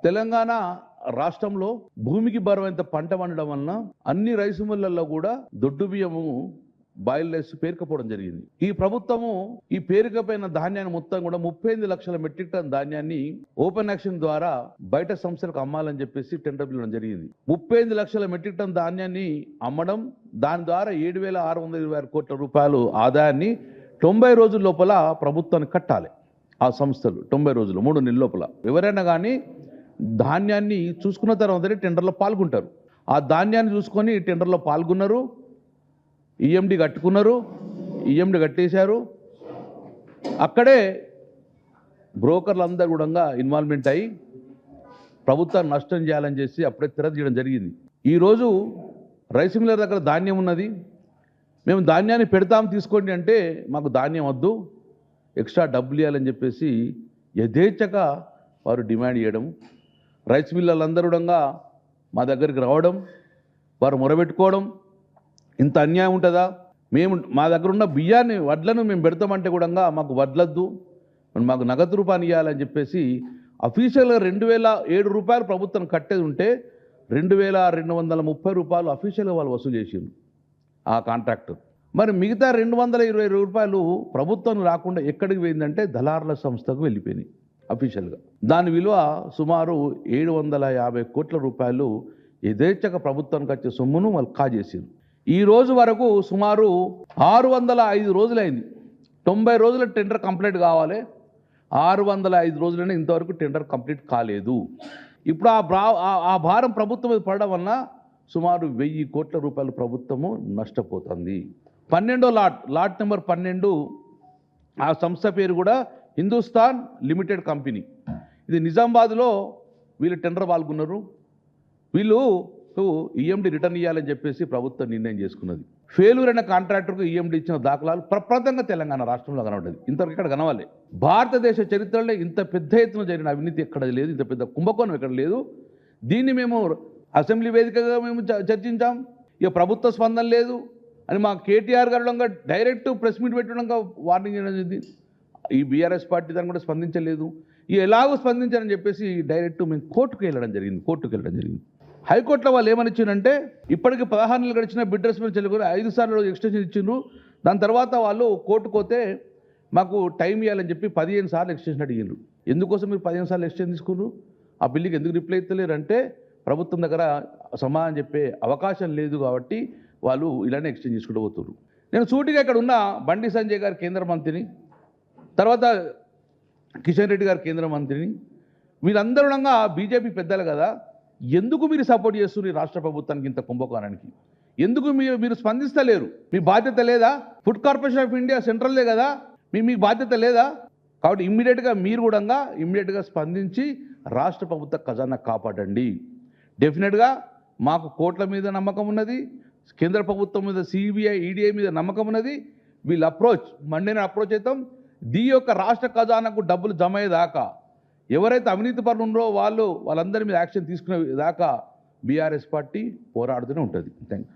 తెలంగాణ రాష్ట్రంలో భూమికి బరువైనంత పంట పండడం వలన అన్ని రైసు మిల్లుల్లో కూడా దొడ్డు బియ్యము బాయిల్ రైస్ పేరుకపోవడం జరిగింది. ఈ ప్రభుత్వము ఈ పేరుకపోయిన ధాన్యాన్ని మొత్తం కూడా 38 లక్షల మెట్రిక్ టన్ ధాన్యాన్ని ఓపెన్ యాక్షన్ ద్వారా బయట సంస్థలకు అమ్మాలని చెప్పేసి టెండర్ పిలవడం జరిగింది. 38 లక్షల మెట్రిక్ టన్ ధాన్యాన్ని అమ్మడం, దాని ద్వారా 7,626 కోట్ల రూపాయలు ఆదాయాన్ని 90 రోజుల లోపల ప్రభుత్వానికి కట్టాలి. ఆ సంస్థలు 90 రోజులు 3 నెలల లోపల ఎవరైనా కానీ ధాన్యాన్ని చూసుకున్న తర్వాతనే టెండర్లో పాల్గొంటారు. ఆ ధాన్యాన్ని చూసుకొని టెండర్లో పాల్గొన్నారు, ఈఎండి కట్టుకున్నారు, ఈఎండి కట్టేశారు. అక్కడే బ్రోకర్లు అందరూ కూడా ఇన్వాల్వ్మెంట్ అయ్యి ప్రభుత్వాన్ని నష్టం చేయాలని చేసి అప్పుడే తీయడం జరిగింది. ఈరోజు రైస్ మిల్లర్ దగ్గర ధాన్యం ఉన్నది, మేము ధాన్యాన్ని పెడతాం తీసుకోండి అంటే మాకు ధాన్యం వద్దు, ఎక్స్ట్రా డబ్బులు ఇవ్వాలని చెప్పేసి యథేచ్ఛగా వారు డిమాండ్ చేయడం, రైస్ మిల్లర్లందరూ కూడా మా దగ్గరికి రావడం, వారు మొరబెట్టుకోవడం, ఇంత అన్యాయం ఉంటుందా, మేము మా దగ్గర ఉన్న బియ్యాన్ని వడ్లను మేము పెడతామంటే కూడా మాకు వడ్లద్దు, మాకు నగదు రూపాయలు ఇవ్వాలని చెప్పేసి అఫీషియల్గా 2,007 రూపాయలు ప్రభుత్వం కట్టేది ఉంటే 2,230 రూపాయలు అఫీషియల్గా వాళ్ళు వసూలు చేసిండ్రు ఆ కాంట్రాక్టర్. మరి మిగతా 220 రూపాయలు ప్రభుత్వం రాకుండా ఎక్కడికి పోయిందంటే దళారుల సంస్థకు వెళ్ళిపోయినాయి అఫీషియల్గా. దాని విలువ సుమారు 750 కోట్ల రూపాయలు యథేచ్ఛగా ప్రభుత్వానికి వచ్చే సొమ్మును వాళ్ళు కాజేసింది. ఈ రోజు వరకు సుమారు 605 రోజులైంది. 90 రోజుల టెండర్ కంప్లీట్ కావాలి, 605 రోజులైనా ఇంతవరకు టెండర్ కంప్లీట్ కాలేదు. ఇప్పుడు ఆ భారం ప్రభుత్వం మీద పడడం వలన సుమారు 1000 కోట్ల రూపాయలు ప్రభుత్వము నష్టపోతుంది. 12వ లాట్ నెంబర్ 12, ఆ సంస్థ పేరు కూడా హిందుస్థాన్ లిమిటెడ్ కంపెనీ. ఇది నిజామాబాద్లో వీళ్ళు టెండర్ పాల్గొన్నారు. వీళ్ళు ఈఎండి రిటర్న్ ఇవ్వాలని చెప్పేసి ప్రభుత్వం నిర్ణయం చేసుకున్నది. ఫెయిల్యూర్ అయిన కాంట్రాక్టర్కు ఈఎండి ఇచ్చిన దాఖలాలు ప్రప్రదంగా తెలంగాణ రాష్ట్రంలో కనబడ్డది. ఇంతవరకు ఇక్కడ కనవాలి. భారతదేశ చరిత్రలో ఇంత పెద్ద ఎత్తున జరిగిన అవినీతి ఎక్కడ లేదు, ఇంత పెద్ద కుంభకోణం ఎక్కడ లేదు. దీన్ని మేము అసెంబ్లీ వేదికగా మేము చర్చించాం. ఇక ప్రభుత్వ స్పందన లేదు అని మా కేటీఆర్ గారు డైరెక్ట్ ప్రెస్ మీట్ పెట్టడం వార్నింగ్ చేయడం. ఈ బీఆర్ఎస్ పార్టీ దాన్ని కూడా స్పందించలేదు. ఎలాగో స్పందించారని చెప్పేసి డైరెక్ట్ మేము కోర్టుకు వెళ్ళడం జరిగింది. హైకోర్టులో వాళ్ళు ఏమని ఇచ్చిందంటే ఇప్పటికి 16 నెలలు గడిచిన బిడ్ రెస్పాన్స్ చెల్లి 5 సార్లు ఎక్స్టెన్షన్ ఇచ్చిండ్రు. దాని తర్వాత వాళ్ళు కోర్టుకు పోతే మాకు టైం ఇవ్వాలని చెప్పి 15 సార్లు ఎక్స్టెన్షన్ అడిగిండ్రు. ఎందుకోసం మీరు 15 సార్లు ఎక్స్టెన్షన్ తీసుకున్నారు? ఆ బిల్లుకి ఎందుకు రిప్లై ఇస్తలేరు అంటే ప్రభుత్వం దగ్గర సమాధానం చెప్పే అవకాశం లేదు కాబట్టి వాళ్ళు ఇలానే ఎక్స్టెన్షన్ తీసుకుంటూ పోతున్నారు. నేను సూటిగా ఇక్కడ ఉన్న బండి సంజయ్ గారు కేంద్ర మంత్రిని, తర్వాత కిషన్ రెడ్డి గారు కేంద్ర మంత్రిని, వీళ్ళందరూ బీజేపీ పెద్దలు కదా, ఎందుకు మీరు సపోర్ట్ చేస్తున్నారు ఈ రాష్ట్ర ప్రభుత్వానికి ఇంత కుంభకోణానికి? ఎందుకు మీరు స్పందిస్తలేరు? మీ బాధ్యత లేదా? ఫుడ్ కార్పొరేషన్ ఆఫ్ ఇండియా సెంట్రల్దే కదా, మీకు బాధ్యత లేదా? కాబట్టి ఇమ్మీడియట్గా మీరు కూడా స్పందించి రాష్ట్ర ప్రభుత్వ ఖజానా కాపాడండి. డెఫినెట్గా మాకు కోర్టుల మీద నమ్మకం ఉన్నది, కేంద్ర ప్రభుత్వం మీద సిబిఐ ఈడీఐ మీద నమ్మకం ఉన్నది. వీళ్ళు మండేని అప్రోచ్ అవుతాం. దీని యొక్క రాష్ట్ర ఖజానాకు డబ్బులు జమ అయ్యేదాకా, ఎవరైతే అవినీతి పరులు ఉన్నారో వాళ్ళందరి మీద యాక్షన్ తీసుకునే దాకా బీఆర్ఎస్ పార్టీ పోరాడుతూనే ఉంటుంది. Thank you.